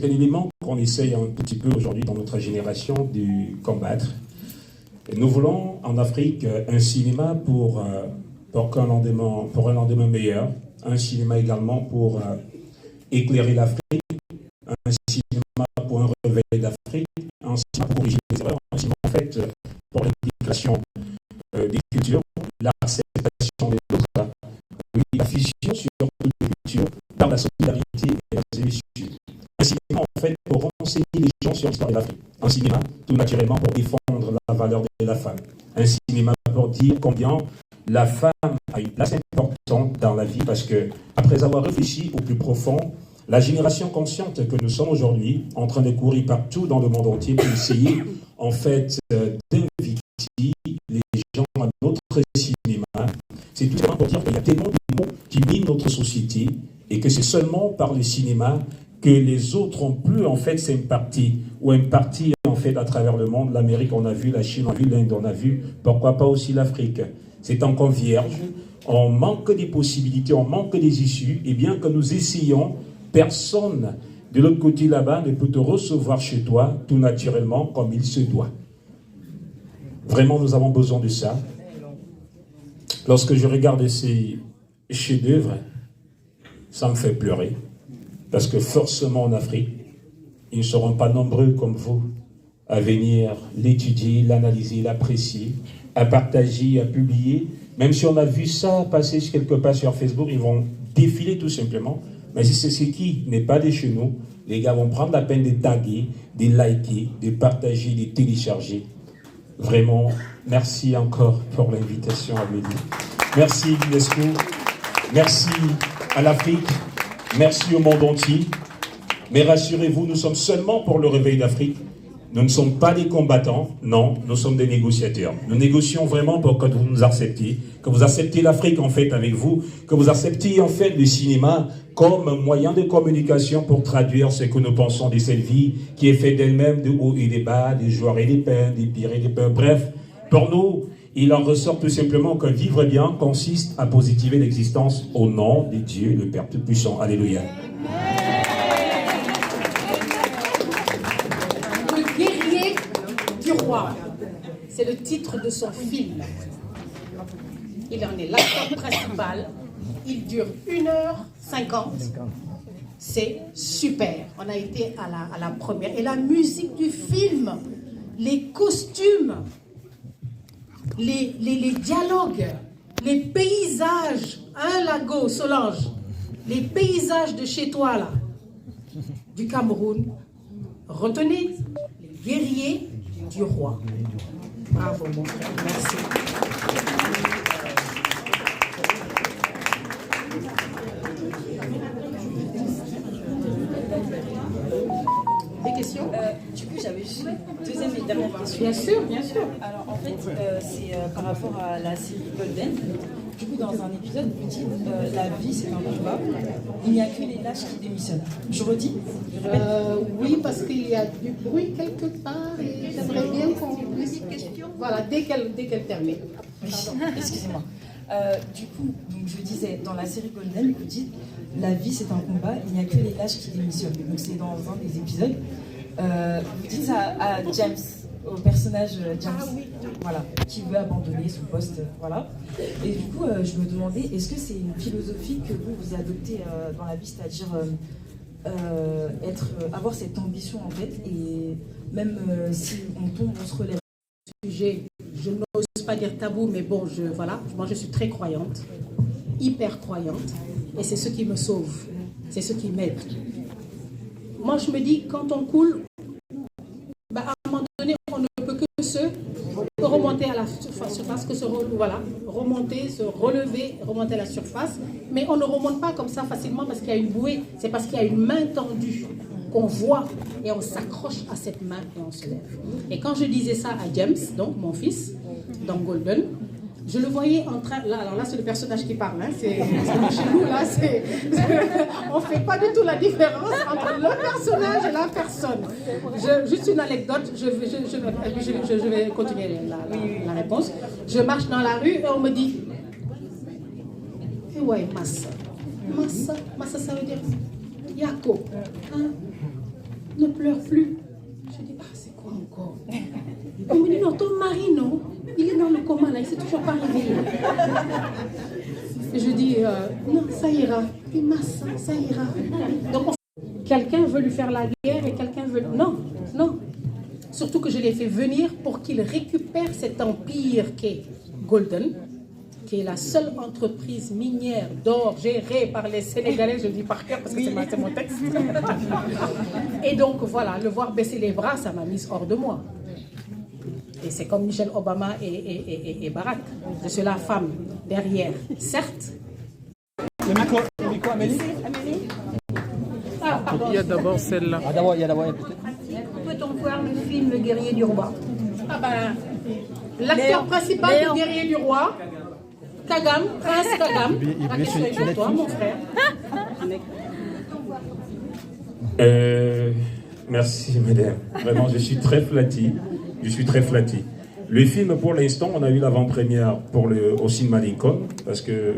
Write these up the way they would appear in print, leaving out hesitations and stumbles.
c'est un élément qu'on essaye un petit peu aujourd'hui dans notre génération de combattre. Et nous voulons en Afrique un cinéma pour un lendemain meilleur, un cinéma également pour éclairer l'Afrique, un cinéma pour un réveil d'Afrique, un cinéma pour corriger les erreurs, un cinéma en fait pour l'intégration des cultures, l'acceptation des autres, oui, la fusion sur toutes les cultures par la solidarité et la solitude. Un cinéma en fait pour renseigner les gens sur l'histoire de l'Afrique. Un cinéma tout naturellement pour défendre la valeur de la femme. Un cinéma pour dire combien la femme a une place importante dans la vie parce que, après avoir réfléchi au plus profond, la génération consciente que nous sommes aujourd'hui, en train de courir partout dans le monde entier pour essayer, en fait, d'inviter les gens à notre cinéma, c'est tout simplement pour dire qu'il y a tellement de mots qui minent notre société et que c'est seulement par le cinéma que les autres ont pu, en fait, s'impartir ou impartir, en fait, à travers le monde. L'Amérique, on a vu, la Chine, on a vu, l'Inde, on a vu, pourquoi pas aussi l'Afrique. C'est encore vierge, on manque des possibilités, on manque des issues, et bien que nous essayons, personne de l'autre côté là-bas ne peut te recevoir chez toi tout naturellement comme il se doit. Vraiment, nous avons besoin de ça. Lorsque je regarde ces chefs-d'œuvre, ça me fait pleurer. Parce que forcément en Afrique, ils ne seront pas nombreux comme vous à venir l'étudier, l'analyser, l'apprécier, à partager, à publier. Même si on a vu ça passer quelque part sur Facebook, ils vont défiler tout simplement. Mais si c'est ce qui n'est pas de chez nous, les gars vont prendre la peine de taguer, de liker, de partager, de télécharger. Vraiment, merci encore pour l'invitation à venir. Merci l'UNESCO, merci à l'Afrique, merci au monde entier. Mais rassurez-vous, nous sommes seulement pour le réveil d'Afrique. Nous ne sommes pas des combattants, non, nous sommes des négociateurs. Nous négocions vraiment pour que vous nous acceptiez, que vous acceptiez l'Afrique en fait avec vous, que vous acceptiez en fait le cinéma comme moyen de communication pour traduire ce que nous pensons de cette vie qui est faite d'elle-même, de hauts et des bas, des joies et des peines, des pires et des peurs. Bref, pour nous, il en ressort tout simplement que vivre bien consiste à positiver l'existence au nom de Dieu, le Père Tout-Puissant. Alléluia. C'est le titre de son film. Il en est l'acteur principal. Il dure 1h50. C'est super. On a été à la première. Et la musique du film, les costumes, les dialogues, les paysages, hein, Lago, Solange, les paysages de chez toi, là, du Cameroun. Retenez, les guerriers du roi. Bravo, mon frère. Merci. Des questions Du coup, j'avais juste une deuxième et dernière question. Bien sûr, bien sûr. Alors, en fait, c'est par rapport à la série Golden. Du coup, dans un épisode, vous dites la vie, c'est un combat. Il n'y a que les lâches qui démissionnent. Je redis. Oui, parce qu'il y a du bruit quelque part et j'aimerais bien qu'on puisse... Voilà, dès qu'elle termine. Oui, excusez-moi. Du coup, donc je disais, dans la série Golden, vous dites la vie c'est un combat, il n'y a que les lâches qui démissionnent. Donc c'est dans un des épisodes. Vous dites ça à James, au personnage James, voilà, qui veut abandonner son poste, voilà. Et du coup, je me demandais, est-ce que c'est une philosophie que vous adoptez dans la vie, c'est-à-dire avoir cette ambition en fait, et même si on tombe, on se relève. Je n'ose pas dire tabou, mais bon, moi je suis très croyante, hyper croyante, et c'est ce qui me sauve, c'est ce qui m'aide. Moi je me dis, quand on coule, à un moment donné, on ne peut que se remonter à la surface, remonter, se relever, remonter à la surface, mais on ne remonte pas comme ça facilement parce qu'il y a une bouée, c'est parce qu'il y a une main tendue qu'on voit et on s'accroche à cette main et on se lève. Et quand je disais ça à James, donc mon fils, dans Golden, je le voyais en train, alors là c'est le personnage qui parle, hein, c'est chez nous là, on ne fait pas du tout la différence entre le personnage et la personne. Juste une anecdote, je vais continuer la réponse. Je marche dans la rue et on me dit, ouais, massa ça veut dire Yako. Hein? ne pleure plus. Je dis, ah, c'est quoi encore? On me dit, non, ton mari, non, il est dans le coma, là, il ne s'est toujours pas réveillé. Je dis, non, ça ira. Il m'a ça ira. Donc, quelqu'un veut lui faire la guerre et quelqu'un veut... Non, non. Surtout que je l'ai fait venir pour qu'il récupère cet empire qu'est Golden, qui est la seule entreprise minière d'or gérée par les Sénégalais, je le dis par cœur parce que c'est mon texte. Et donc voilà, le voir baisser les bras, ça m'a mise hors de moi. Et c'est comme Michelle Obama et Barack. Je suis la femme derrière, certes. Le micro, Amélie. Ah, pardon. Il y a d'abord celle-là. Ah, d'abord, il y a d'abord. Peut-on voir le film Le Guerrier du Roi? Ah ben, l'acteur principal du Guerrier du Roi, Kagame, Prince Kagame. La question est pour toi, mon frère. Merci, madame. Vraiment, je suis très flatté. Je suis très flatté. Le film, pour l'instant, on a eu l'avant-première au cinéma Lincoln, parce que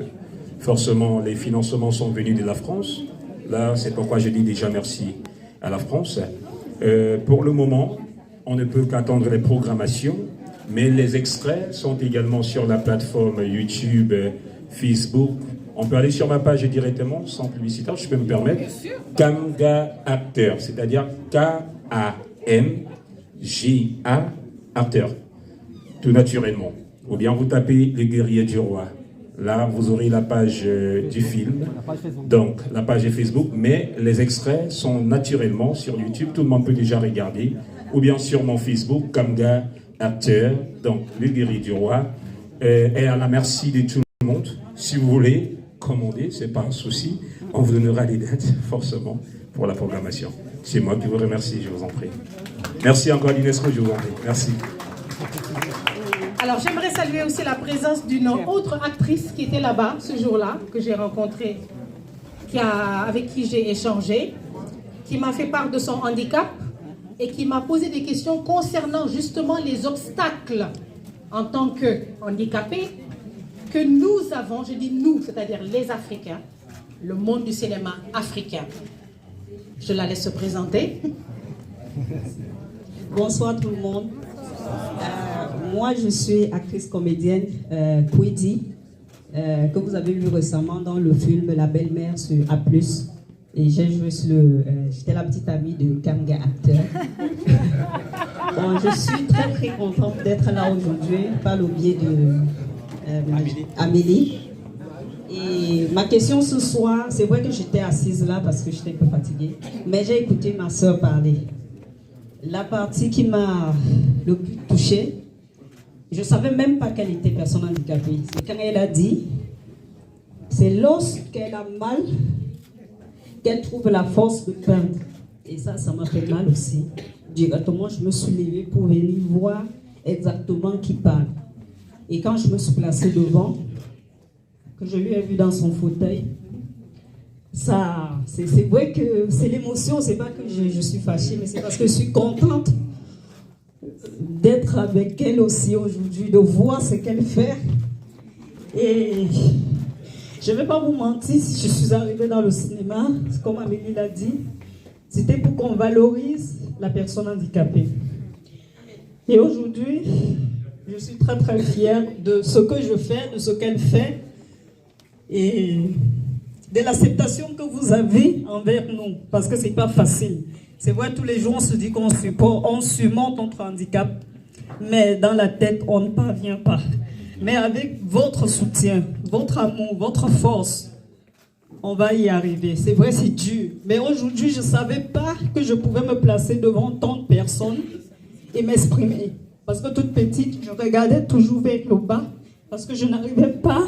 forcément, les financements sont venus de la France. Là, c'est pourquoi je dis déjà merci à la France. Pour le moment, on ne peut qu'attendre les programmations, mais les extraits sont également sur la plateforme YouTube, Facebook. On peut aller sur ma page directement, sans publicité, je peux me permettre. Kamga Acteur, c'est-à-dire K-A-M-G-A Acteur, tout naturellement. Ou bien vous tapez Les Guerriers du Roi. Là, vous aurez la page du film, donc la page Facebook, mais les extraits sont naturellement sur YouTube, tout le monde peut déjà regarder, ou bien sur mon Facebook, Kamga Acteur, donc Le Guerrier du Roi, et à la merci de tout le monde. Si vous voulez commander, c'est pas un souci, on vous donnera les dates, forcément, pour la programmation. C'est moi qui vous remercie, je vous en prie. Merci encore l'UNESCO, je vous en prie. Merci. Alors, j'aimerais saluer aussi la présence d'une autre actrice qui était là-bas ce jour-là, que j'ai rencontrée, avec qui j'ai échangé, qui m'a fait part de son handicap et qui m'a posé des questions concernant justement les obstacles en tant que handicapé que nous avons, je dis nous, c'est-à-dire les Africains, le monde du cinéma africain. Je la laisse se présenter. Bonsoir tout le monde. Moi, je suis actrice comédienne Kwedi, que vous avez vu récemment dans le film La Belle-Mère sur A+. Et j'ai joué j'étais la petite amie de Kamga Acteur. Bon, je suis très très contente d'être là aujourd'hui par le biais de Amélie. Et ma question ce soir, c'est vrai que j'étais assise là parce que j'étais un peu fatiguée, mais j'ai écouté ma soeur parler. La partie qui m'a le plus touchée, je ne savais même pas qu'elle était personne handicapée. C'est quand elle a dit, c'est lorsqu'elle a mal qu'elle trouve la force de peindre. Et ça m'a fait mal aussi. Directement, je me suis levée pour venir voir exactement qui parle. Et quand je me suis placée devant, que je lui ai vu dans son fauteuil, c'est vrai que c'est l'émotion, c'est pas que je suis fâchée, mais c'est parce que je suis contente d'être avec elle aussi aujourd'hui, de voir ce qu'elle fait. Et je ne vais pas vous mentir, si je suis arrivée dans le cinéma, comme Amélie l'a dit, c'était pour qu'on valorise la personne handicapée. Et aujourd'hui, je suis très très fière de ce que je fais, de ce qu'elle fait, et de l'acceptation que vous avez envers nous, parce que c'est pas facile. C'est vrai, tous les jours on se dit qu'on supporte, on surmonte notre handicap, mais dans la tête on ne parvient pas. Mais avec votre soutien, votre amour, votre force, on va y arriver. C'est vrai, c'est dur, mais aujourd'hui je ne savais pas que je pouvais me placer devant tant de personnes et m'exprimer. Parce que toute petite, je regardais toujours vers le bas, parce que je n'arrivais pas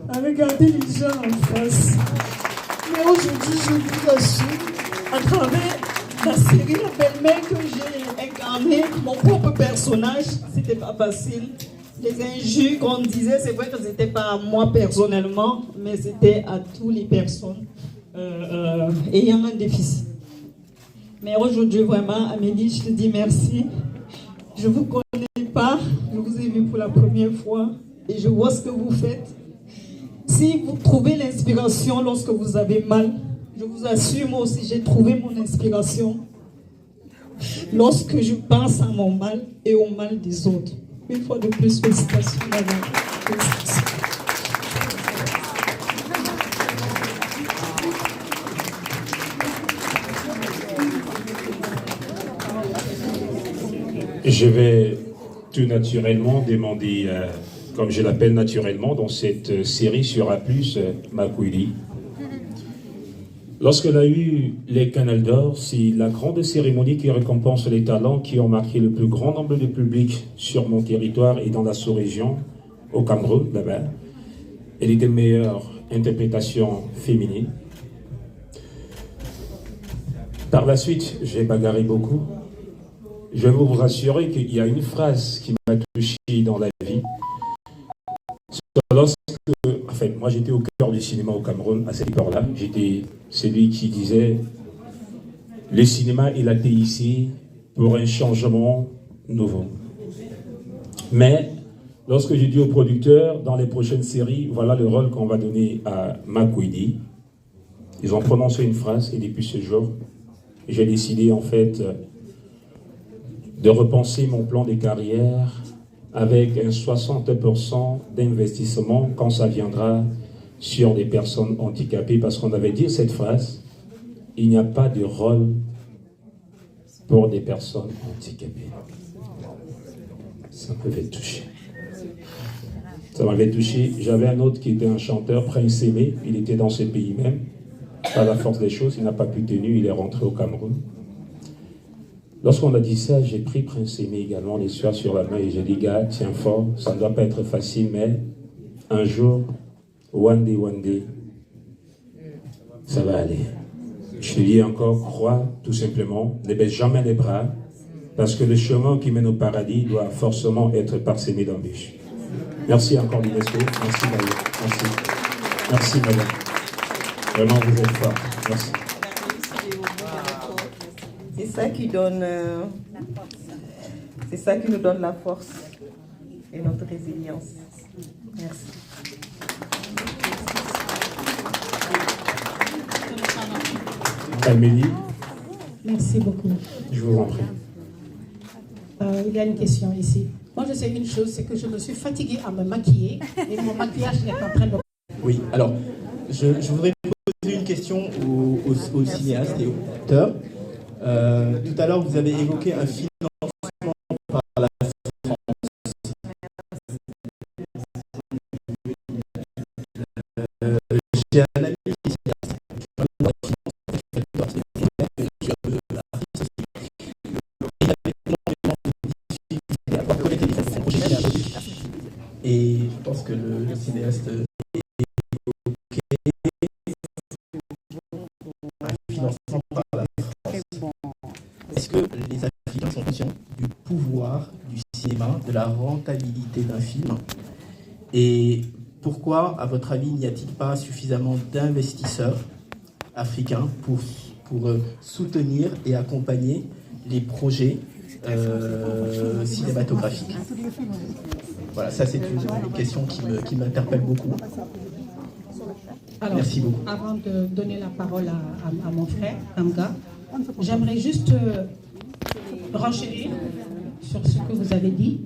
à regarder les gens en face. Mais aujourd'hui, je vous assure, à travers la série La Belle-Mère que j'ai incarnée, mon propre personnage, c'était pas facile. Les injures qu'on disait, c'est vrai que c'était pas à moi personnellement, mais c'était à toutes les personnes ayant un déficit. Mais aujourd'hui, vraiment, Amélie, je te dis merci. Je ne vous connais pas, je vous ai vu pour la première fois et je vois ce que vous faites. Si vous trouvez l'inspiration lorsque vous avez mal, Je vous assure, moi aussi, j'ai trouvé mon inspiration lorsque je pense à mon mal et au mal des autres. Une fois de plus, félicitations, madame. Félicitations. Je vais tout naturellement demander, comme je l'appelle naturellement, dans cette série sur A+, Makweli. Lorsqu'elle a eu les Canals d'Or, c'est la grande cérémonie qui récompense les talents qui ont marqué le plus grand nombre de publics sur mon territoire et dans la sous-région, au Cameroun, là-bas. Elle était meilleure interprétation féminine. Par la suite, j'ai bagarré beaucoup. Je vais vous rassurer qu'il y a une phrase qui m'a touché dans la vie. Lorsque, en fait, moi j'étais au cœur du cinéma au Cameroun à cette époque-là. J'étais celui qui disait le cinéma est là ici pour un changement nouveau. Mais lorsque j'ai dit au producteur, dans les prochaines séries, voilà le rôle qu'on va donner à Makweli, ils ont prononcé une phrase et depuis ce jour, j'ai décidé en fait de repenser mon plan de carrière avec un 60% d'investissement quand ça viendra sur les personnes handicapées, parce qu'on avait dit cette phrase, il n'y a pas de rôle pour des personnes handicapées. Ça m'avait touché. Ça m'avait touché. J'avais un autre qui était un chanteur, Prince Aimé, il était dans ce pays même. Par la force des choses, il n'a pas pu tenir, il est rentré au Cameroun. Lorsqu'on a dit ça, j'ai pris Prince Aimé également, les soirs sur la main, et j'ai dit, gars, tiens fort, ça ne doit pas être facile, mais un jour, one day, ça va aller. Je te dis encore, crois, tout simplement, ne baisse jamais les bras, parce que le chemin qui mène au paradis doit forcément être parsemé d'embûches. Merci encore, l'UNESCO. Merci, Marie. Merci. Merci, madame. Vraiment, vous êtes fort. Merci. C'est ça qui donne, c'est ça qui nous donne la force et notre résilience. Merci. Amélie. Merci beaucoup. Je vous en prie. Il y a une question ici. Moi, je sais une chose, c'est que je me suis fatiguée à me maquiller et mon maquillage est en train de... Oui, alors, je voudrais poser une question aux cinéastes et aux acteurs. Tout à l'heure, vous avez évoqué un financement par la France. J'ai un ami qui est cinéaste. Et je pense que le cinéaste est évoqué un financement par la France. Est-ce que les Africains sont conscients du pouvoir du cinéma, de la rentabilité d'un film? Et pourquoi, à votre avis, n'y a-t-il pas suffisamment d'investisseurs africains pour soutenir et accompagner les projets cinématographiques? Voilà, ça c'est une question qui m'interpelle beaucoup. Alors, merci beaucoup. Avant de donner la parole à mon frère, Amga, j'aimerais juste renchérir sur ce que vous avez dit.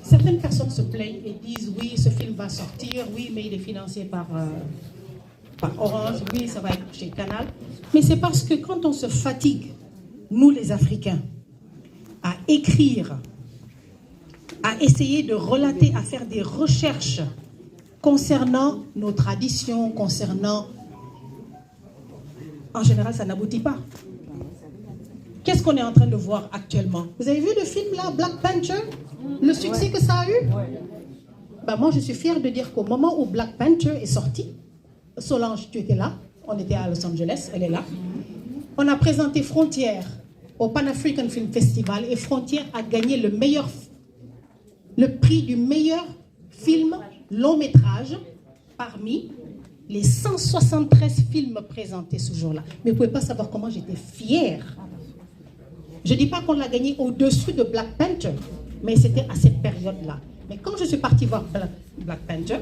Certaines personnes se plaignent et disent oui, ce film va sortir, oui, mais il est financé par Orange, oui, ça va être chez Canal. Mais c'est parce que quand on se fatigue, nous les Africains, à écrire, à essayer de relater, à faire des recherches concernant nos traditions, concernant... En général, ça n'aboutit pas. Qu'est-ce qu'on est en train de voir actuellement? Vous avez vu le film là, Black Panther? Le succès que ça a eu? Ben, moi, je suis fière de dire qu'au moment où Black Panther est sorti, Solange, tu étais là, on était à Los Angeles, elle est là. On a présenté Frontières au Pan African Film Festival et Frontières a gagné le prix du meilleur film long métrage parmi les 173 films présentés ce jour-là. Mais vous ne pouvez pas savoir comment j'étais fière. Je ne dis pas qu'on l'a gagné au-dessus de Black Panther, mais c'était à cette période-là. Mais quand je suis partie voir Black Panther,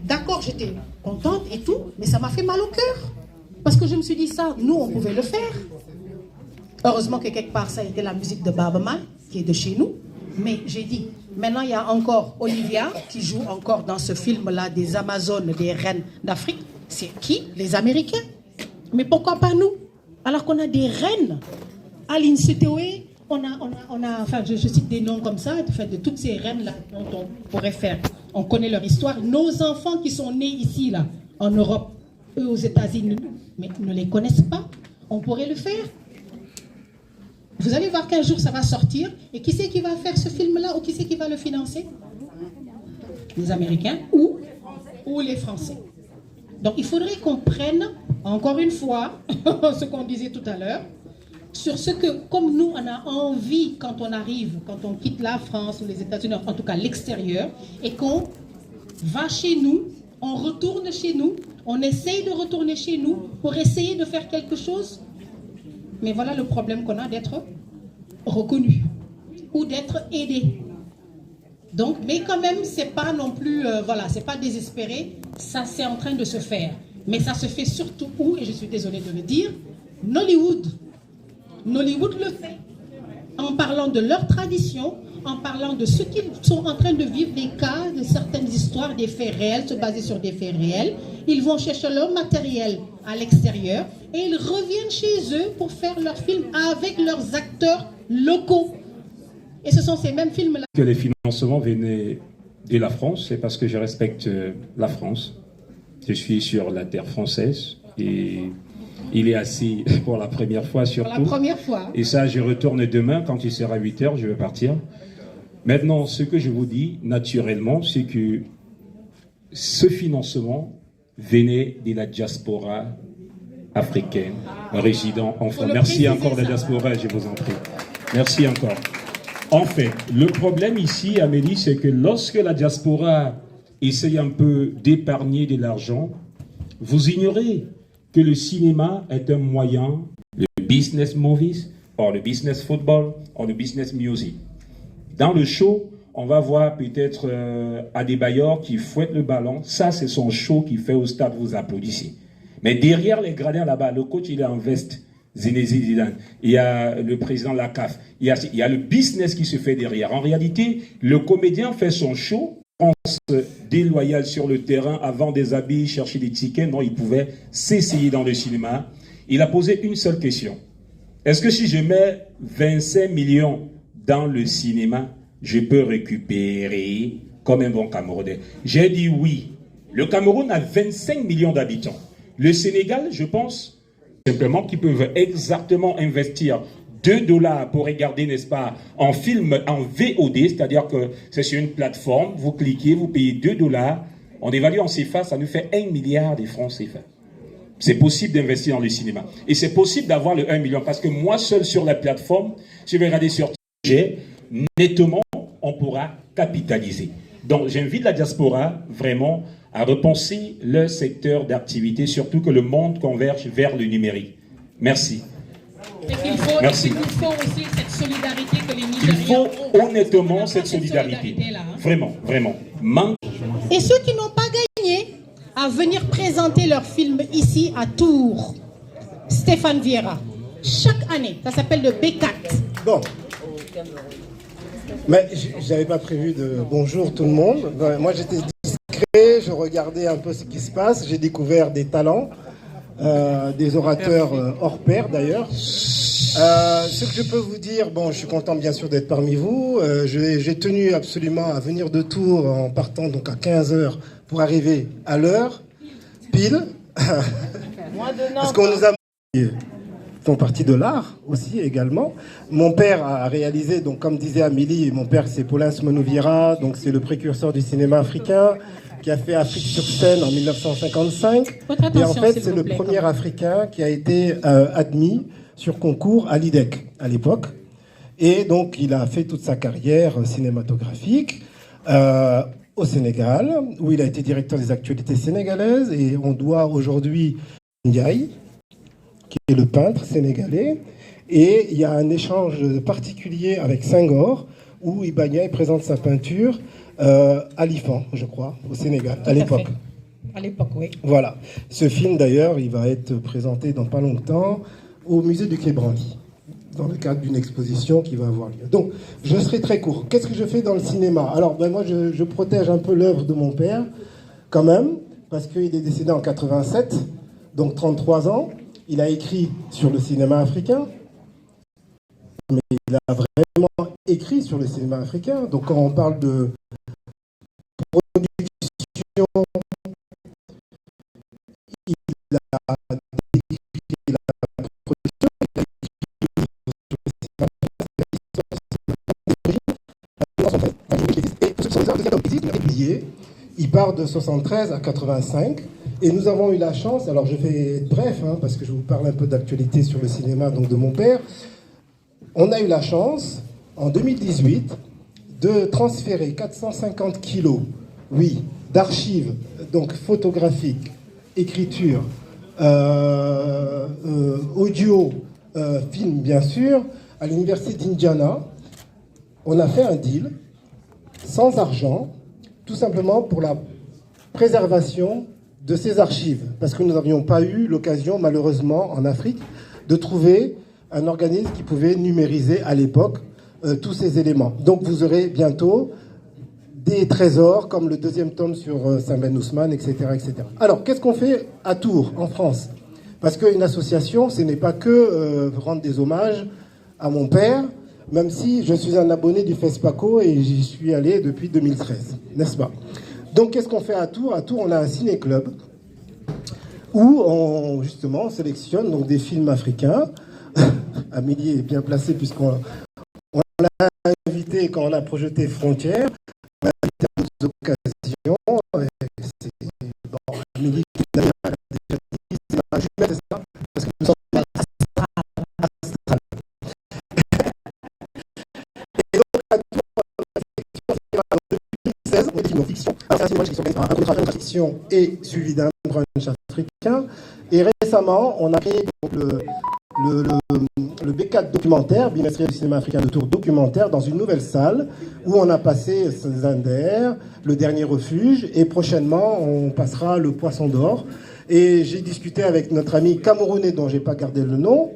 D'accord, j'étais contente et tout, mais ça m'a fait mal au cœur. Parce que je me suis dit ça, nous, on pouvait le faire. Heureusement que quelque part, ça a été la musique de Baaba Maal, qui est de chez nous. Mais j'ai dit, maintenant, il y a encore Olivia, qui joue encore dans ce film-là des Amazones, des reines d'Afrique. C'est qui? Les Américains. Mais pourquoi pas nous? Alors qu'on a des reines. Aline Sitoé, on a enfin, je cite des noms comme ça, de toutes ces reines-là dont on pourrait faire. On connaît leur histoire. Nos enfants qui sont nés ici, là, en Europe, eux aux États-Unis, mais ne les connaissent pas. On pourrait le faire. Vous allez voir qu'un jour ça va sortir. Et qui c'est qui va faire ce film-là ou qui c'est qui va le financer? Les Américains ou les Français. Donc il faudrait qu'on prenne, encore une fois, ce qu'on disait tout à l'heure, sur ce que, comme nous, on a envie quand on arrive, quand on quitte la France ou les États-Unis, en tout cas l'extérieur, et qu'on va chez nous, on retourne chez nous, on essaye de retourner chez nous pour essayer de faire quelque chose. Mais voilà le problème qu'on a d'être reconnu ou d'être aidé. Donc, mais quand même, c'est pas non plus, voilà, c'est pas désespéré. Ça, c'est en train de se faire. Mais ça se fait surtout où, et je suis désolée de le dire, Nollywood. Nollywood le fait. En parlant de leur tradition, en parlant de ce qu'ils sont en train de vivre, des cas, de certaines histoires, des faits réels, se baser sur des faits réels. Ils vont chercher leur matériel à l'extérieur et ils reviennent chez eux pour faire leurs films avec leurs acteurs locaux. Et ce sont ces mêmes films-là. Que les financements venaient de la France, c'est parce que je respecte la France. Je suis sur la terre française et il est assis pour la première fois surtout. Pour la première fois. Et ça, je retourne demain quand il sera 8 h, je vais partir. Maintenant, ce que je vous dis, naturellement, c'est que ce financement venait de la diaspora africaine résidant en France. Merci encore de la diaspora, je vous en prie. Merci encore. En fait, le problème ici, Amélie, c'est que lorsque la diaspora essaye un peu d'épargner de l'argent, vous ignorez que le cinéma est un moyen, le business movies, or le business football, or le business music. Dans le show, on va voir peut-être Adebayor qui fouette le ballon. Ça, c'est son show qu'il fait au stade, vous applaudissez. Mais derrière les gradins là-bas, le coach, il est en veste. Zinedine Zidane. Il y a le président de la CAF. Il y a le business qui se fait derrière. En réalité, le comédien fait son show. France déloyale sur le terrain, avant des habits, chercher des tickets. Non, il pouvait s'essayer dans le cinéma. Il a posé une seule question. Est-ce que si je mets 25 millions dans le cinéma, je peux récupérer comme un bon Camerounais? J'ai dit oui. Le Cameroun a 25 millions d'habitants. Le Sénégal, je pense, simplement qu'ils peuvent exactement investir 2 $ pour regarder, n'est-ce pas, en film, en VOD, c'est-à-dire que c'est sur une plateforme, vous cliquez, vous payez 2 $, on évalue en CFA, ça nous fait 1 milliard de francs CFA. C'est possible d'investir dans le cinéma. Et c'est possible d'avoir le 1 million, parce que moi seul sur la plateforme, si je vais regarder sur TG, nettement, on pourra capitaliser. Donc j'invite la diaspora vraiment à repenser le secteur d'activité, surtout que le monde converge vers le numérique. Merci. Et qu'il faut, Merci. Il nous faut aussi cette solidarité que les Nigériens Il faut ont. honnêtement cette solidarité. Vraiment, vraiment. Et ceux qui n'ont pas gagné à venir présenter leur film ici à Tours, Stéphane Vieira, chaque année, ça s'appelle le B4. Bon. Mais j'avais pas prévu de bonjour tout le monde. Moi j'étais discret, je regardais un peu ce qui se passe, j'ai découvert des talents, des orateurs hors pair d'ailleurs. Ce que je peux vous dire, bon, je suis content bien sûr d'être parmi vous. J'ai tenu absolument à venir de Tours en partant donc à 15 h pour arriver à l'heure, pile. Parce qu'on nous a font partie de l'art aussi également. Mon père a réalisé, donc comme disait Amélie, mon père c'est Paulin Smonou-Vieira, donc c'est le précurseur du cinéma africain, qui a fait Afrique sur scène en 1955. Et en fait c'est le premier Africain qui a été admis sur concours à l'IDEC à l'époque. Et donc il a fait toute sa carrière cinématographique au Sénégal, où il a été directeur des actualités sénégalaises, et on doit aujourd'hui Ndiaye, qui est le peintre sénégalais, et il y a un échange particulier avec Senghor, où Iba Ndiaye présente sa peinture à l'IFAN, je crois, au Sénégal, à l'époque. À l'époque, oui. Voilà. Ce film, d'ailleurs, il va être présenté dans pas longtemps au musée du Quai Branly, dans le cadre d'une exposition qui va avoir lieu. Donc, je serai très court. Qu'est-ce que je fais dans le cinéma? Alors, moi, je protège un peu l'œuvre de mon père, quand même, parce qu'il est décédé en 87, donc 33 ans. Il a écrit sur le cinéma africain, mais il a vraiment écrit sur le cinéma africain. Donc, quand on parle de production, il a décrit la production, il a écrit il part de 73 à 85 et nous avons eu la chance, alors je vais être bref parce que je vous parle un peu d'actualité sur le cinéma donc de mon père. On a eu la chance en 2018 de transférer 450 kilos, oui, d'archives donc photographiques, écriture, audio, film bien sûr, à l'université d'Indiana. On a fait un deal sans argent, tout simplement pour la préservation de ces archives, parce que nous n'avions pas eu l'occasion, malheureusement, en Afrique, de trouver un organisme qui pouvait numériser à l'époque tous ces éléments. Donc vous aurez bientôt des trésors, comme le deuxième tome sur Saint-Ben Ousmane, etc., etc. Alors, qu'est-ce qu'on fait à Tours, en France? Parce qu'une association, ce n'est pas que rendre des hommages à mon père, même si je suis un abonné du FESPACO et j'y suis allé depuis 2013, n'est-ce pas? Donc, qu'est-ce qu'on fait à Tours? À Tours, on a un ciné-club où on, justement, sélectionne donc, des films africains. Amélie est bien placée puisqu'on l'a invité quand on a projeté Frontières. On l'a invité à d'autres occasions. Bon, Amélie, d'ailleurs, elle a déjà dit, c'est ma jumelle, c'est ça? Parce que nous sommes fiction et suivi d'un brunch africain. Et récemment, on a créé le B4 documentaire, bimestriel du cinéma africain de Tours documentaire, dans une nouvelle salle où on a passé Zinder, le dernier refuge, et prochainement on passera le Poisson d'Or. Et j'ai discuté avec notre ami camerounais dont j'ai pas gardé le nom,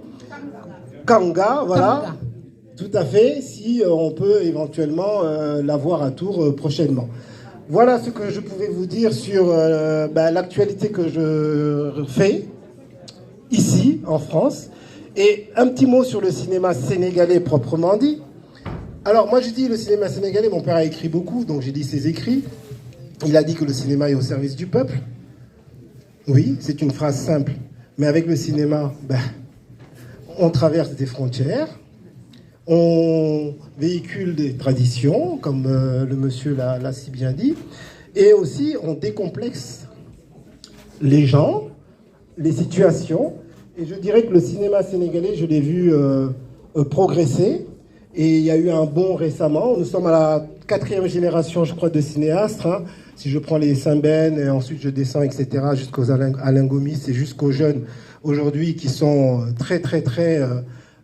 Kanga, voilà. Kanga. Tout à fait, si on peut éventuellement l'avoir à Tours prochainement. Voilà ce que je pouvais vous dire sur l'actualité que je fais ici, en France. Et un petit mot sur le cinéma sénégalais proprement dit. Alors, moi, je dis le cinéma sénégalais, mon père a écrit beaucoup, donc j'ai dit ses écrits. Il a dit que le cinéma est au service du peuple. Oui, c'est une phrase simple. Mais avec le cinéma, on traverse des frontières. On véhicule des traditions, comme le monsieur l'a si bien dit, et aussi on décomplexe les gens, les situations, et je dirais que le cinéma sénégalais, je l'ai vu progresser, et il y a eu un bond récemment. Nous sommes à la 4e génération, je crois, de cinéastes, si je prends les Saint-Ben, et ensuite je descends, etc., jusqu'aux Alain Gomis, et jusqu'aux jeunes aujourd'hui qui sont très, très, très...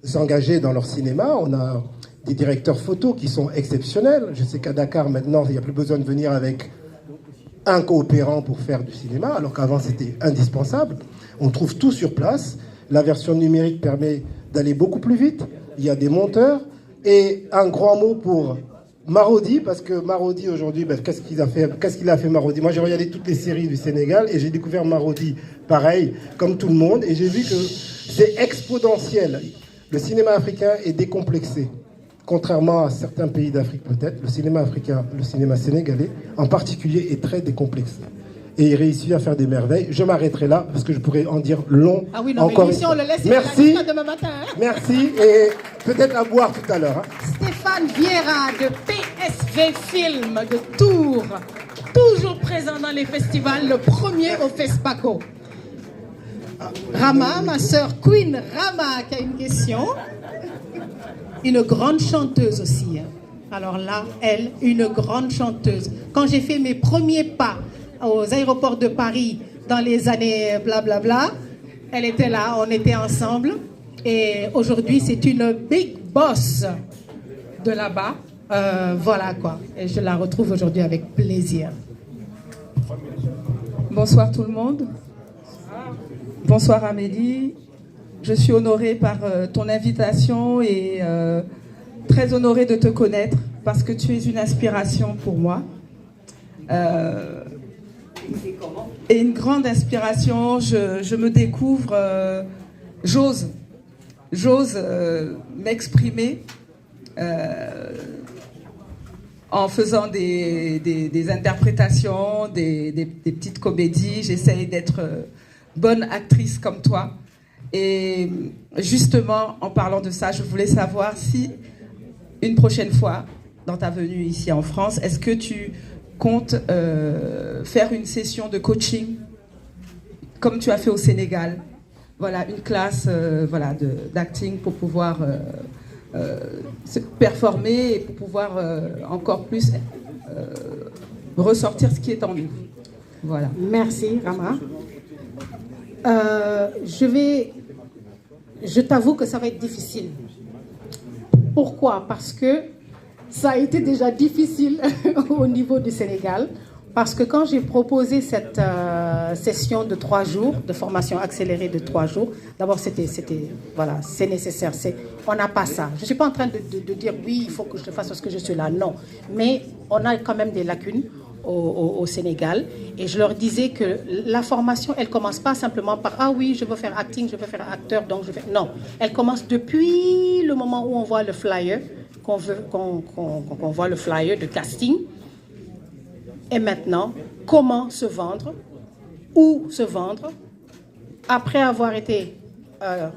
s'engager dans leur cinéma. On a des directeurs photos qui sont exceptionnels. Je sais qu'à Dakar, maintenant, il n'y a plus besoin de venir avec un coopérant pour faire du cinéma, alors qu'avant, c'était indispensable. On trouve tout sur place. La version numérique permet d'aller beaucoup plus vite. Il y a des monteurs. Et un grand mot pour Marodi, parce que Marodi, aujourd'hui, qu'est-ce qu'il a fait Marodi? Moi, j'ai regardé toutes les séries du Sénégal et j'ai découvert Marodi, pareil, comme tout le monde. Et j'ai vu que c'est exponentiel. Le cinéma africain est décomplexé. Contrairement à certains pays d'Afrique peut-être, le cinéma africain, le cinéma sénégalais en particulier est très décomplexé. Et il réussit à faire des merveilles. Je m'arrêterai là parce que je pourrais en dire long. Ah oui, non, encore mais on le laisse. Merci. Demain matin, Merci et peut-être à boire tout à l'heure. Stéphane Vieira de PSV Film de Tours, toujours présent dans les festivals, le premier au FESPACO. Rama, ma sœur Queen Rama, qui a une question. Une grande chanteuse aussi. Alors là, elle, une grande chanteuse. Quand j'ai fait mes premiers pas aux aéroports de Paris dans les années blablabla, elle était là, on était ensemble. Et aujourd'hui, c'est une big boss de là-bas. Voilà quoi. Et je la retrouve aujourd'hui avec plaisir. Bonsoir tout le monde. Bonsoir Amélie. Je suis honorée par ton invitation et très honorée de te connaître parce que tu es une inspiration pour moi. Et une grande inspiration, je me découvre, j'ose m'exprimer en faisant des interprétations, des petites comédies. J'essaye d'être bonne actrice comme toi. Et justement, en parlant de ça, je voulais savoir si, une prochaine fois, dans ta venue ici en France, est-ce que tu comptes faire une session de coaching, comme tu as fait au Sénégal? Voilà, une classe voilà, d'acting pour pouvoir se performer et pour pouvoir encore plus ressortir ce qui est en nous. Voilà. Merci, Rama. Je t'avoue que ça va être difficile. Pourquoi? Parce que ça a été déjà difficile au niveau du Sénégal. Parce que quand j'ai proposé cette session de 3 jours, de formation accélérée de 3 jours, d'abord voilà, c'est nécessaire. On n'a pas ça. Je ne suis pas en train de dire oui, il faut que je le fasse parce que je suis là. Non. Mais on a quand même des lacunes au Sénégal. Et je leur disais que la formation, elle ne commence pas simplement par « Ah oui, je veux faire acting, je veux faire acteur, donc je fais... » Non. Elle commence depuis le moment où on voit le flyer, qu'on voit le flyer de casting. Et maintenant, comment se vendre, où se vendre, après avoir été,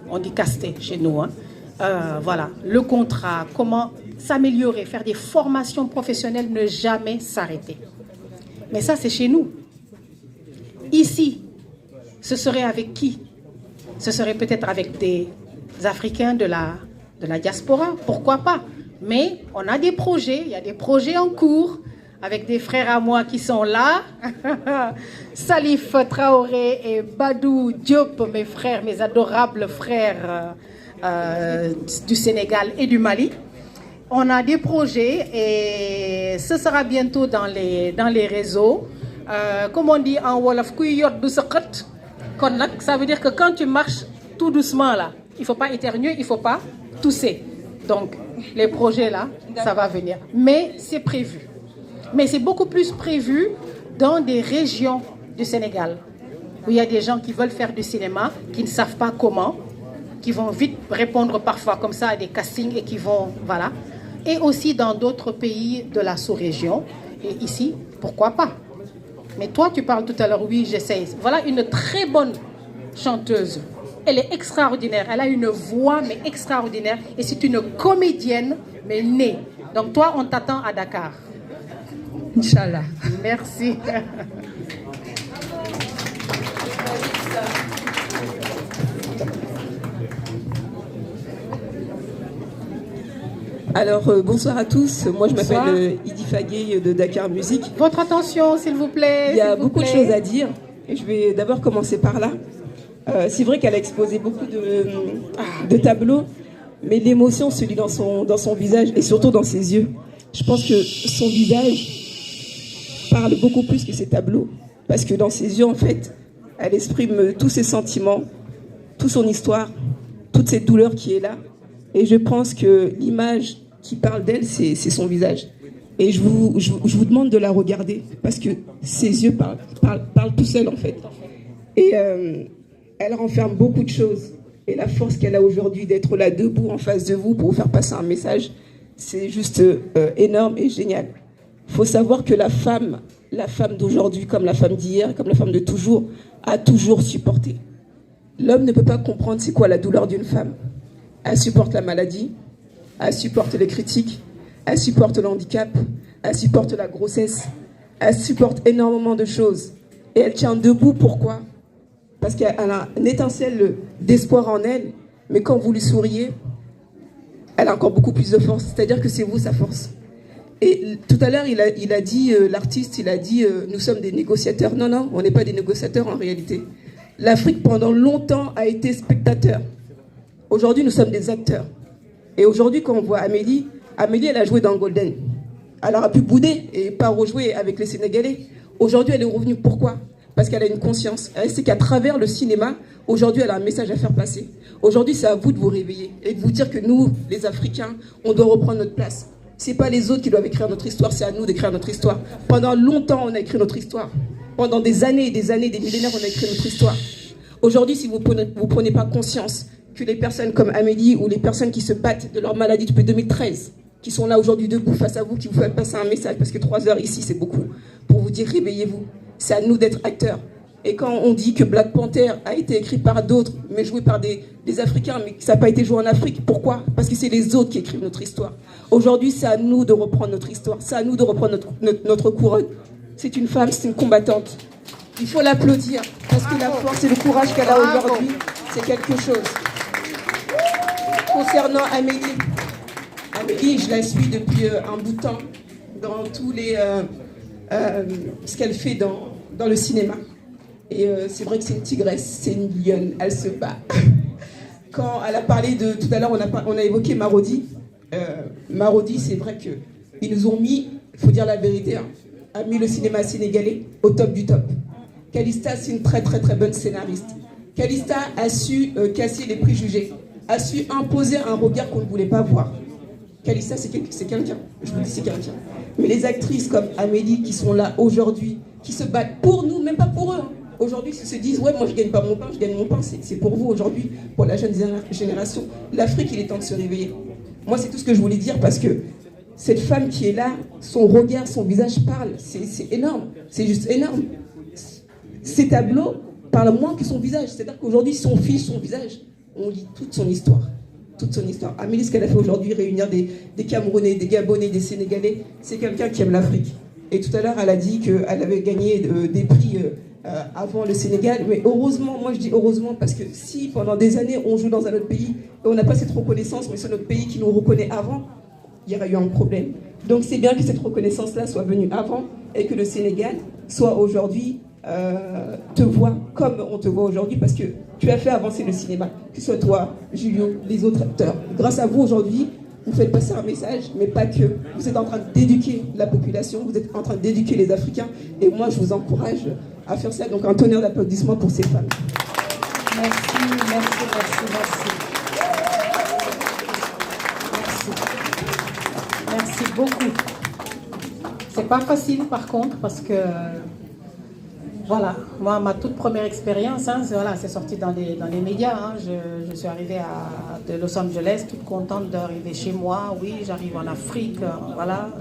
on dit casté chez nous, hein, voilà, le contrat, comment s'améliorer, faire des formations professionnelles, ne jamais s'arrêter. Mais ça, c'est chez nous. Ici, ce serait avec qui? Ce serait peut-être avec des Africains de la diaspora, pourquoi pas? Mais on a des projets, il y a des projets en cours, avec des frères à moi qui sont là, Salif Traoré et Badou Diop, mes frères, mes adorables frères du Sénégal et du Mali. On a des projets et ce sera bientôt dans les réseaux. Comme on dit en Wolof, ça veut dire que quand tu marches tout doucement là, il ne faut pas éternuer, il ne faut pas tousser. Donc les projets là, ça va venir. Mais c'est prévu. Mais c'est beaucoup plus prévu dans des régions du Sénégal, où il y a des gens qui veulent faire du cinéma, qui ne savent pas comment, qui vont vite répondre parfois comme ça à des castings et qui vont, voilà. Et aussi dans d'autres pays de la sous-région. Et ici, pourquoi pas? Mais toi, tu parles tout à l'heure, oui, j'essaye. Voilà une très bonne chanteuse. Elle est extraordinaire. Elle a une voix, mais extraordinaire. Et c'est une comédienne, mais née. Donc toi, on t'attend à Dakar. Inch'Allah. Merci. Alors, bonsoir à tous. Moi, je m'appelle Idi Fagué de Dakar Musique. Votre attention, s'il vous plaît. Il y a beaucoup de choses à dire. Et je vais d'abord commencer par là. C'est vrai qu'elle a exposé beaucoup de tableaux, mais l'émotion se lit dans son visage et surtout dans ses yeux. Je pense que son visage parle beaucoup plus que ses tableaux. Parce que dans ses yeux, en fait, elle exprime tous ses sentiments, toute son histoire, toute cette douleur qui est là. Et je pense que l'image qui parle d'elle, c'est son visage. Et je vous demande de la regarder, parce que ses yeux parlent tout seuls, en fait. Et elle renferme beaucoup de choses. Et la force qu'elle a aujourd'hui d'être là debout en face de vous pour vous faire passer un message, c'est juste énorme et génial. Il faut savoir que la femme d'aujourd'hui, comme la femme d'hier, comme la femme de toujours, a toujours supporté. L'homme ne peut pas comprendre c'est quoi la douleur d'une femme. Elle supporte la maladie, elle supporte les critiques, elle supporte le handicap, elle supporte la grossesse, elle supporte énormément de choses. Et elle tient debout, pourquoi? Parce qu'elle a une étincelle d'espoir en elle, mais quand vous lui souriez, elle a encore beaucoup plus de force. C'est-à-dire que c'est vous sa force. Et tout à l'heure, il a dit, l'artiste, il a dit, nous sommes des négociateurs. Non, non, on n'est pas des négociateurs en réalité. L'Afrique, pendant longtemps, a été spectateur. Aujourd'hui, nous sommes des acteurs. Et aujourd'hui, quand on voit Amélie, elle a joué dans Golden. Elle aura pu bouder et pas rejouer avec les Sénégalais. Aujourd'hui, elle est revenue. Pourquoi? parce qu'elle a une conscience. Elle sait qu'à travers le cinéma, aujourd'hui, elle a un message à faire passer. Aujourd'hui, c'est à vous de vous réveiller et de vous dire que nous, les Africains, on doit reprendre notre place. C'est pas les autres qui doivent écrire notre histoire, c'est à nous d'écrire notre histoire. Pendant longtemps, on a écrit notre histoire. Pendant des années, des millénaires, on a écrit notre histoire. Aujourd'hui, si vous prenez pas conscience que les personnes comme Amélie ou les personnes qui se battent de leur maladie depuis 2013, qui sont là aujourd'hui debout face à vous, qui vous font passer un message, parce que 3 heures ici, c'est beaucoup, pour vous dire réveillez-vous. C'est à nous d'être acteurs. Et quand on dit que Black Panther a été écrit par d'autres, mais joué par des Africains, mais que ça n'a pas été joué en Afrique, pourquoi? Parce que c'est les autres qui écrivent notre histoire. Aujourd'hui, c'est à nous de reprendre notre histoire. C'est à nous de reprendre notre couronne. C'est une femme, c'est une combattante. Il faut l'applaudir, parce que la force et le courage qu'elle a aujourd'hui, c'est quelque chose. Concernant Amélie, je la suis depuis un bout de temps dans tous les... ce qu'elle fait dans le cinéma. Et c'est vrai que c'est une tigresse, c'est une lionne, elle se bat. Quand elle a parlé de... Tout à l'heure, on a évoqué Marodi. Marodi, c'est vrai qu'ils nous ont mis, il faut dire la vérité, a mis le cinéma sénégalais au top du top. Calista, c'est une très très très bonne scénariste. Calista a su casser les préjugés, a su imposer un regard qu'on ne voulait pas voir. Calista, c'est quelqu'un. Je vous dis, c'est quelqu'un. Mais les actrices comme Amélie qui sont là aujourd'hui, qui se battent pour nous, même pas pour eux. Aujourd'hui, ils se disent, ouais, moi je gagne pas mon pain, je gagne mon pain. C'est pour vous aujourd'hui, pour la jeune génération. L'Afrique, il est temps de se réveiller. Moi, c'est tout ce que je voulais dire parce que cette femme qui est là, son regard, son visage parle. C'est énorme. C'est juste énorme. Ces tableaux parlent moins que son visage. C'est-à-dire qu'aujourd'hui, si on fiche son visage, on lit toute son histoire. Toute son histoire. Amélie, ce qu'elle a fait aujourd'hui, réunir des Camerounais, des Gabonais, des Sénégalais, c'est quelqu'un qui aime l'Afrique. Et tout à l'heure, elle a dit qu'elle avait gagné des prix avant le Sénégal. Mais heureusement, moi je dis heureusement, parce que si pendant des années, on joue dans un autre pays et on n'a pas cette reconnaissance, mais c'est notre pays qui nous reconnaît avant, il y aurait eu un problème. Donc c'est bien que cette reconnaissance-là soit venue avant et que le Sénégal soit aujourd'hui te voit comme on te voit aujourd'hui, parce que tu as fait avancer le cinéma, que ce soit toi, Julio, les autres acteurs. Grâce à vous aujourd'hui, vous faites passer un message, mais pas que. Vous êtes en train d'éduquer la population, vous êtes en train d'éduquer les Africains, et moi je vous encourage à faire ça. Donc un tonnerre d'applaudissements pour ces femmes. Merci, merci, merci, merci. Merci beaucoup. C'est pas facile par contre, parce que voilà, moi, ma toute première expérience, c'est sorti dans les médias. Je suis arrivée de Los Angeles, toute contente d'arriver chez moi. Oui, j'arrive en Afrique, voilà.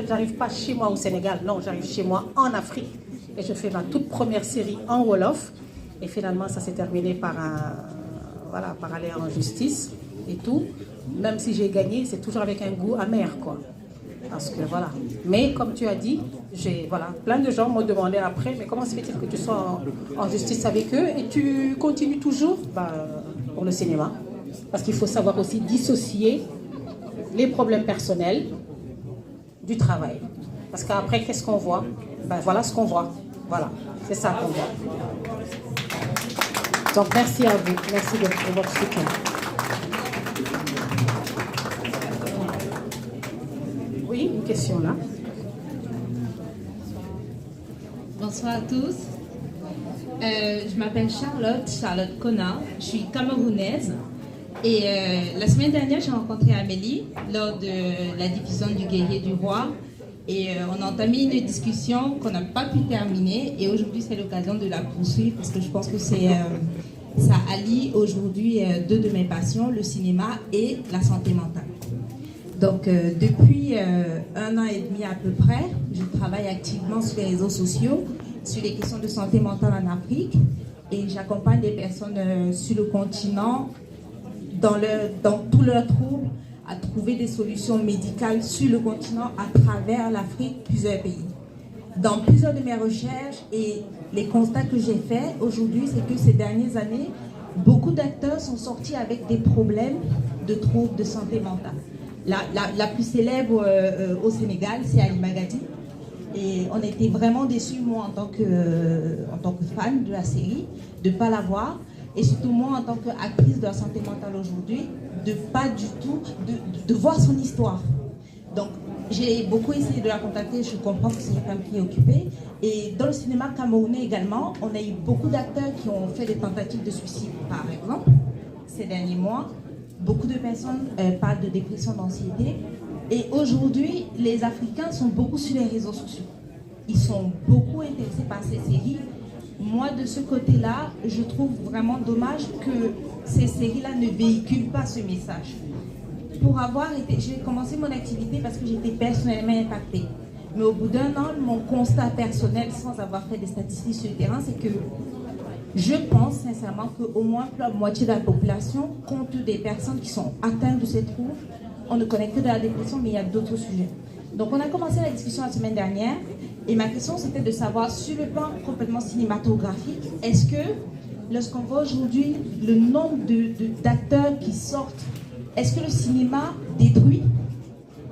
J'arrive pas chez moi au Sénégal, non, j'arrive chez moi en Afrique. Et je fais ma toute première série en Wolof. Et finalement, ça s'est terminé par aller en justice et tout. Même si j'ai gagné, c'est toujours avec un goût amer, quoi. Parce que voilà. Mais comme tu as dit, plein de gens m'ont demandé après, mais comment se fait-il que tu sois en justice avec eux et tu continues toujours pour le cinéma? Parce qu'il faut savoir aussi dissocier les problèmes personnels du travail. Parce qu'après, qu'est-ce qu'on voit? Voilà ce qu'on voit. Voilà, c'est ça qu'on voit. Donc merci à vous, merci de votre soutien. Oui, une question là. Bonsoir à tous. Je m'appelle Charlotte Connard. Je suis camerounaise. Et la semaine dernière, j'ai rencontré Amélie lors de la diffusion du Guerrier du Roi. Et on a entamé une discussion qu'on n'a pas pu terminer. Et aujourd'hui, c'est l'occasion de la poursuivre parce que je pense que ça allie aujourd'hui deux de mes passions, le cinéma et la santé mentale. Donc, depuis 1 an et demi à peu près, je travaille activement sur les réseaux sociaux, sur les questions de santé mentale en Afrique, et j'accompagne des personnes sur le continent dans tous leurs troubles à trouver des solutions médicales sur le continent à travers l'Afrique, plusieurs pays. Dans plusieurs de mes recherches et les constats que j'ai faits aujourd'hui, c'est que ces dernières années, beaucoup d'acteurs sont sortis avec des problèmes de troubles de santé mentale. La plus célèbre au Sénégal, c'est Ali Magadi. Et on était vraiment déçus, moi, en tant que fan de la série, de ne pas la voir. Et surtout, moi, en tant qu'actrice de la santé mentale aujourd'hui, de pas du tout, de voir son histoire. Donc, j'ai beaucoup essayé de la contacter, je comprends que c'est une femme qui est occupée. Et dans le cinéma camerounais également, on a eu beaucoup d'acteurs qui ont fait des tentatives de suicide, par exemple, ces derniers mois. Beaucoup de personnes parlent de dépression, d'anxiété. Et aujourd'hui, les Africains sont beaucoup sur les réseaux sociaux. Ils sont beaucoup intéressés par ces séries. Moi, de ce côté-là, je trouve vraiment dommage que ces séries-là ne véhiculent pas ce message. Pour avoir été, j'ai commencé mon activité parce que j'étais personnellement impactée. Mais au bout d'un an, mon constat personnel, sans avoir fait des statistiques sur le terrain, c'est que je pense sincèrement qu'au moins la moitié de la population, compte des personnes qui sont atteintes de ces troubles, on ne connaît que de la dépression, mais il y a d'autres sujets. Donc on a commencé la discussion la semaine dernière, et ma question c'était de savoir, sur le plan complètement cinématographique, est-ce que, lorsqu'on voit aujourd'hui le nombre d'acteurs qui sortent, est-ce que le cinéma détruit?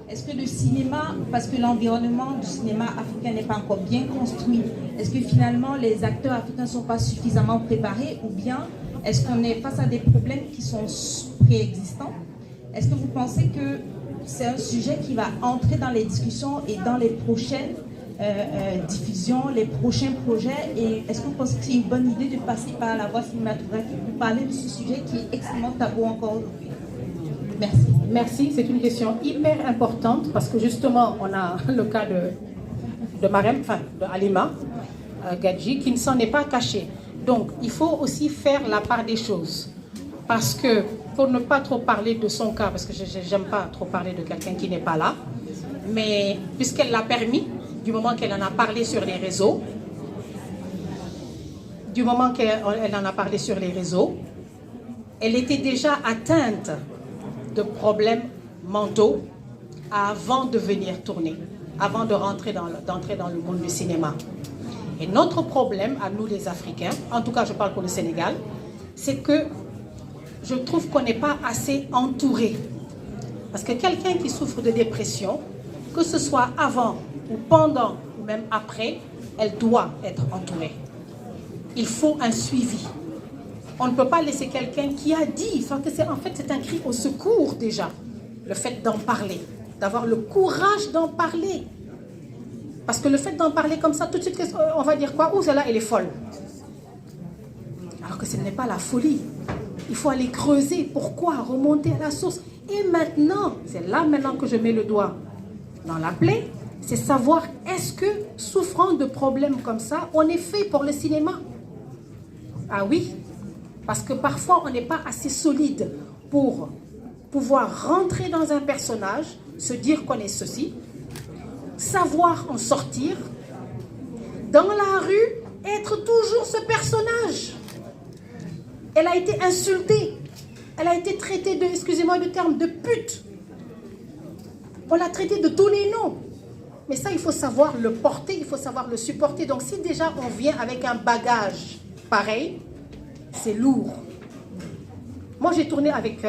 Est-ce que le cinéma, parce que l'environnement du cinéma africain n'est pas encore bien construit, est-ce que finalement les acteurs africains ne sont pas suffisamment préparés, ou bien est-ce qu'on est face à des problèmes qui sont préexistants? Est-ce que vous pensez que c'est un sujet qui va entrer dans les discussions et dans les prochaines diffusions, les prochains projets? Et est-ce que vous pensez que c'est une bonne idée de passer par la voie cinématographique pour parler de ce sujet qui est extrêmement tabou encore aujourd'hui? Merci. Merci, c'est une question hyper importante parce que justement, on a le cas de Marem, enfin de Halima Gadji, qui ne s'en est pas caché. Donc, il faut aussi faire la part des choses. Parce que, pour ne pas trop parler de son cas, parce que je n'aime pas trop parler de quelqu'un qui n'est pas là, mais puisqu'elle l'a permis, du moment qu'elle en a parlé sur les réseaux, elle était déjà atteinte de problèmes mentaux avant de venir tourner, avant de d'entrer dans le monde du cinéma. Et notre problème, à nous les Africains, en tout cas je parle pour le Sénégal, c'est que je trouve qu'on n'est pas assez entouré. Parce que quelqu'un qui souffre de dépression, que ce soit avant ou pendant ou même après, elle doit être entourée. Il faut un suivi. On ne peut pas laisser quelqu'un qui a dit, en fait c'est un cri au secours déjà, le fait d'en parler, d'avoir le courage d'en parler. Parce que le fait d'en parler comme ça, tout de suite, on va dire quoi? Ouh, celle-là, elle est folle. Alors que ce n'est pas la folie. Il faut aller creuser. Pourquoi? Remonter à la source. Et maintenant, c'est là maintenant que je mets le doigt dans la plaie, c'est savoir est-ce que, souffrant de problèmes comme ça, on est fait pour le cinéma? Ah oui, parce que parfois on n'est pas assez solide pour pouvoir rentrer dans un personnage, se dire qu'on est ceci, savoir en sortir, dans la rue, être toujours ce personnage. Elle a été insultée, elle a été traitée de, excusez-moi le terme, de pute. On l'a traitée de tous les noms. Mais ça, il faut savoir le porter, il faut savoir le supporter. Donc si déjà on vient avec un bagage pareil, c'est lourd. Moi, j'ai tourné avec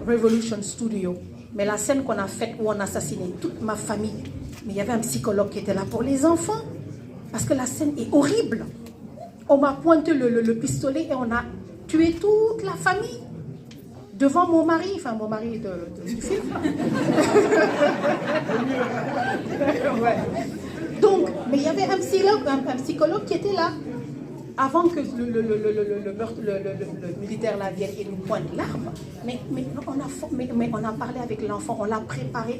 Revolution Studio, mais la scène qu'on a faite où on assassinait toute ma famille, mais il y avait un psychologue qui était là pour les enfants, parce que la scène est horrible. On m'a pointé le pistolet et on a tué toute la famille devant mon mari, enfin mon mari du film. Ouais. Donc, mais il y avait un psychologue qui était là. Avant que le militaire là vienne et nous pointe l'arme, mais on a parlé avec l'enfant, on l'a préparé.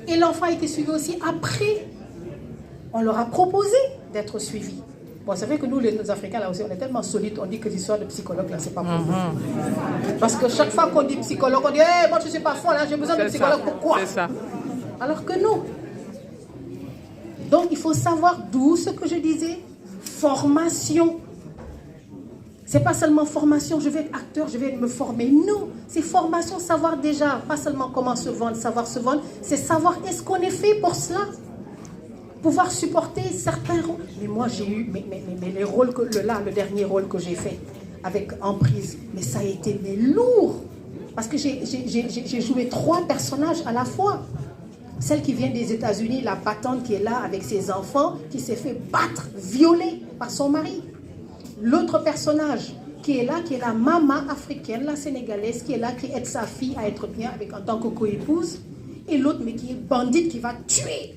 Et l'enfant a été suivi aussi après. On leur a proposé d'être suivi. Bon, c'est vrai que nous, les Africains, là aussi, on est tellement solides, on dit que l'histoire de psychologue, là, c'est pas possible. Parce que chaque fois qu'on dit psychologue, on dit hey, moi je suis pas folle, j'ai besoin de psychologue, pourquoi? C'est ça. Alors que non. Donc, il faut savoir d'où ce que je disais. Formation. C'est pas seulement formation, je vais être acteur, je vais me former. Non, c'est formation, savoir déjà, pas seulement comment se vendre, savoir se vendre, c'est savoir est-ce qu'on est fait pour cela. Pouvoir supporter certains rôles. Mais moi, j'ai eu, mais les rôles, le dernier rôle que j'ai fait avec Emprise, mais ça a été lourd. Parce que j'ai joué 3 personnages à la fois. Celle qui vient des États-Unis, la battante qui est là avec ses enfants, qui s'est fait battre, violer par son mari. L'autre personnage qui est là, qui est la maman africaine, la sénégalaise, qui est là, qui aide sa fille à être bien avec, en tant que coépouse. et l'autre, mais qui est bandite, qui va tuer.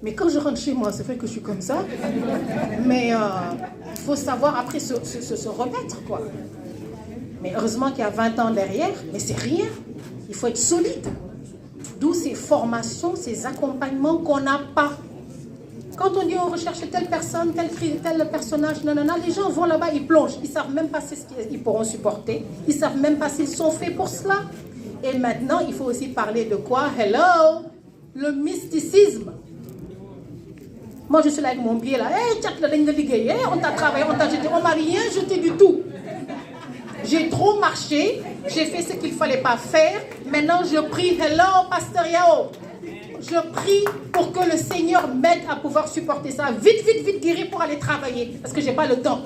Mais quand je rentre chez moi, c'est vrai que je suis comme ça. Mais il faut savoir après se remettre, quoi. Mais heureusement qu'il y a 20 ans derrière, mais c'est rien. Il faut être solide. D'où ces formations, ces accompagnements qu'on n'a pas. Quand on dit on recherche telle personne, tel personnage, nanana, les gens vont là-bas, ils plongent. Ils ne savent même pas ce qu'ils pourront supporter. Ils ne savent même pas s'ils sont faits pour cela. Et maintenant, il faut aussi parler de quoi? Hello! Le mysticisme. Moi, je suis là avec mon pied là. Hey, tchat, on t'a travaillé, on t'a jeté. On m'a rien jeté du tout. J'ai trop marché. J'ai fait ce qu'il ne fallait pas faire. Maintenant, je prie. Hello, Pasteur Yao. Je prie pour que le Seigneur m'aide à pouvoir supporter ça. Vite, vite, vite guérir pour aller travailler. Parce que je n'ai pas le temps.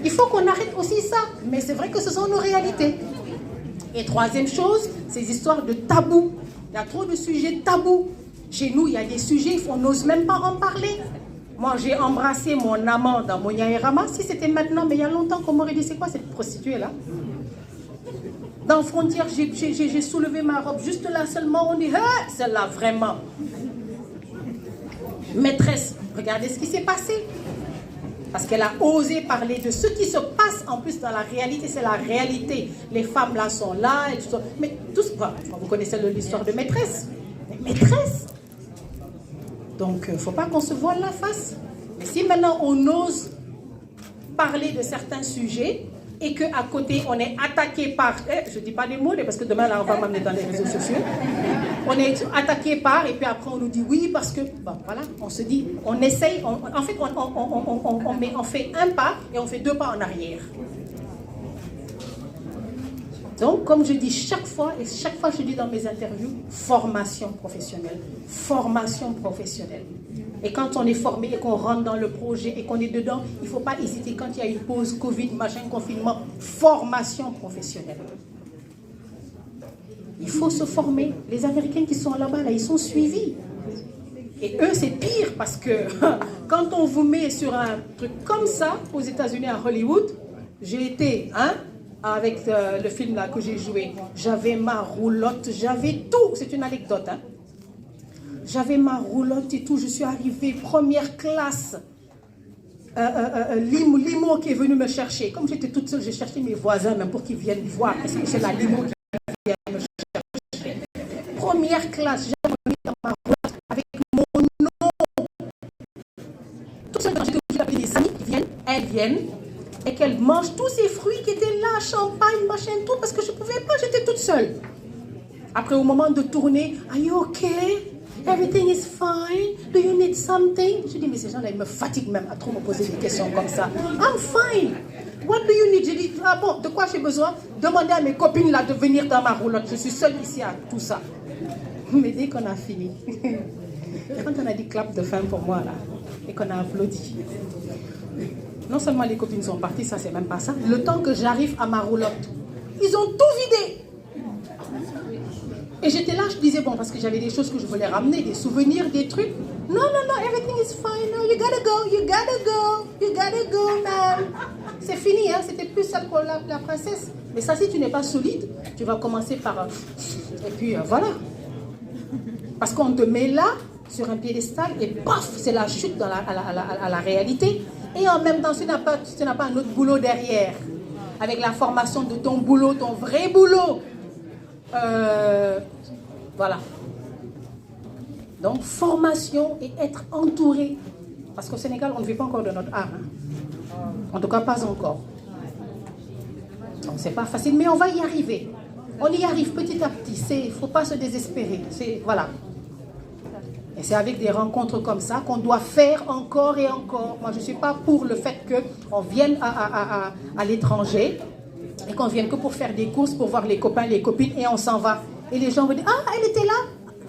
Il faut qu'on arrête aussi ça. Mais c'est vrai que ce sont nos réalités. Et troisième chose, ces histoires de tabous. Il y a trop de sujets tabous. Chez nous, il y a des sujets, on n'ose même pas en parler. Moi, j'ai embrassé mon amant dans Monia et Rama. Si c'était maintenant, mais il y a longtemps qu'on m'aurait dit, c'est quoi cette prostituée-là? Dans Frontières, j'ai soulevé ma robe. Juste là seulement, on dit, ah, celle-là, vraiment. Maîtresse, regardez ce qui s'est passé. Parce qu'elle a osé parler de ce qui se passe en plus dans la réalité. C'est la réalité. Les femmes là sont là. Et tout ça. Mais tout ce vous connaissez l'histoire de Maîtresse. Mais Maîtresse. Donc, il ne faut pas qu'on se voile la face. Mais si maintenant on ose parler de certains sujets et qu'à côté on est attaqué par, je ne dis pas des mots, parce que demain là on va m'amener dans les réseaux sociaux, on est attaqué par, et puis après on nous dit oui parce que, bon voilà, on se dit, on essaye, en fait on fait un pas et on fait 2 pas en arrière. Donc, comme je dis chaque fois, et chaque fois je dis dans mes interviews, formation professionnelle. Formation professionnelle. Et quand on est formé et qu'on rentre dans le projet et qu'on est dedans, il ne faut pas hésiter quand il y a une pause, Covid, machin, confinement, formation professionnelle. Il faut se former. Les Américains qui sont là-bas, là, ils sont suivis. Et eux, c'est pire parce que quand on vous met sur un truc comme ça, aux États-Unis, à Hollywood, j'ai été, avec le film là que j'ai joué, j'avais ma roulotte, j'avais tout, c'est une anecdote, j'avais ma roulotte et tout, je suis arrivée première classe, limo qui est venu me chercher, comme j'étais toute seule, j'ai cherché mes voisins même pour qu'ils viennent voir, parce que c'est la limo qui vient me chercher, première classe, j'ai mis dans ma roulotte avec mon nom, tout seul quand j'étais obligée d'appeler des amis qui viennent, elles viennent, et qu'elle mange tous ces fruits qui étaient là, champagne, machin, tout, parce que je ne pouvais pas, j'étais toute seule. Après, au moment de tourner, are you okay? Everything is fine? Do you need something? Je dis, mais ces gens-là, ils me fatiguent même à trop me poser des questions comme ça. I'm fine. What do you need? Je dis, ah bon, de quoi j'ai besoin? Demandez à mes copines là de venir dans ma roulotte. Je suis seule ici à tout ça. Mais dès qu'on a fini, quand on a dit clap de fin pour moi là, et qu'on a applaudi, non seulement les copines sont parties, ça c'est même pas ça. Le temps que j'arrive à ma roulotte, ils ont tout vidé. Et j'étais là, je disais, bon, parce que j'avais des choses que je voulais ramener, des souvenirs, des trucs. Non, non, non, everything is fine. No, you gotta go, you gotta go, you gotta go, man. C'est fini, hein, c'était plus ça que la princesse. Mais ça, si tu n'es pas solide, tu vas commencer par... Et puis, voilà. Parce qu'on te met là, sur un piédestal, et paf, c'est la chute dans à la réalité. Et en même temps, tu n'as pas un autre boulot derrière. Avec la formation de ton boulot, ton vrai boulot. Voilà. Donc, formation et être entouré. Parce qu'au Sénégal, on ne vit pas encore de notre art. En tout cas, pas encore. Donc, c'est pas facile, mais on va y arriver. On y arrive petit à petit. Il ne faut pas se désespérer. Voilà. Et c'est avec des rencontres comme ça qu'on doit faire encore et encore. Moi, je ne suis pas pour le fait qu'on vienne à l'étranger et qu'on vienne que pour faire des courses, pour voir les copains, les copines, et on s'en va. Et les gens vont dire, ah, elle était là,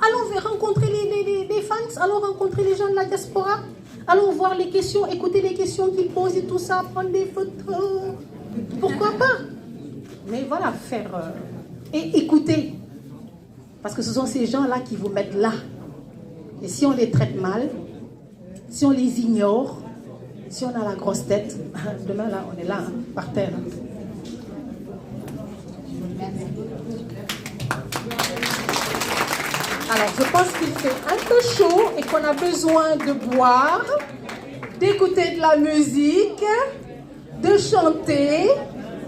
allons rencontrer les fans, allons rencontrer les gens de la diaspora, allons voir les questions, écouter les questions qu'ils posent et tout ça, prendre des photos. Pourquoi pas? Mais voilà, faire... et écouter. Parce que ce sont ces gens-là qui vous mettent là. Et si on les traite mal, si on les ignore, si on a la grosse tête, demain là, on est là, par terre. Merci. Alors, je pense qu'il fait un peu chaud et qu'on a besoin de boire, d'écouter de la musique, de chanter,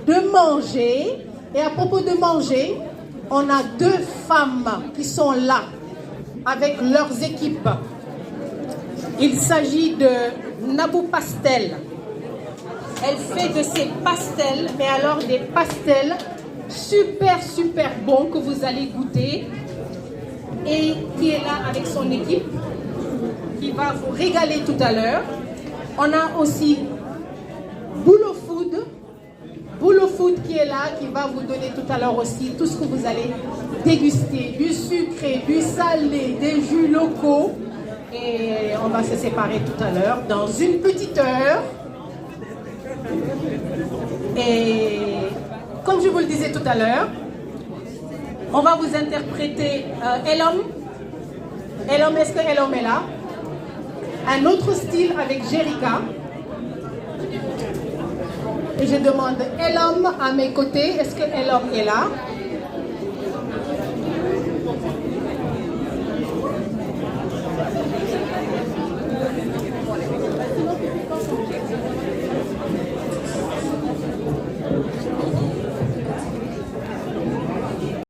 de manger. Et à propos de manger, on a 2 femmes qui sont là avec leurs équipes. Il s'agit de Nabou Pastel. Elle fait de ces pastels, mais alors des pastels super bons que vous allez goûter, et qui est là avec son équipe, qui va vous régaler tout à l'heure. On a aussi Boulot Food qui est là, qui va vous donner tout à l'heure aussi tout ce que vous allez déguster, du sucré, du salé, des jus locaux. Et on va se séparer tout à l'heure, dans une petite heure. Et comme je vous le disais tout à l'heure, on va vous interpréter Elom. Elom, est-ce que Elom est là? Un autre style avec Jerica. Et je demande Elom à mes côtés. Est-ce que Elom est là?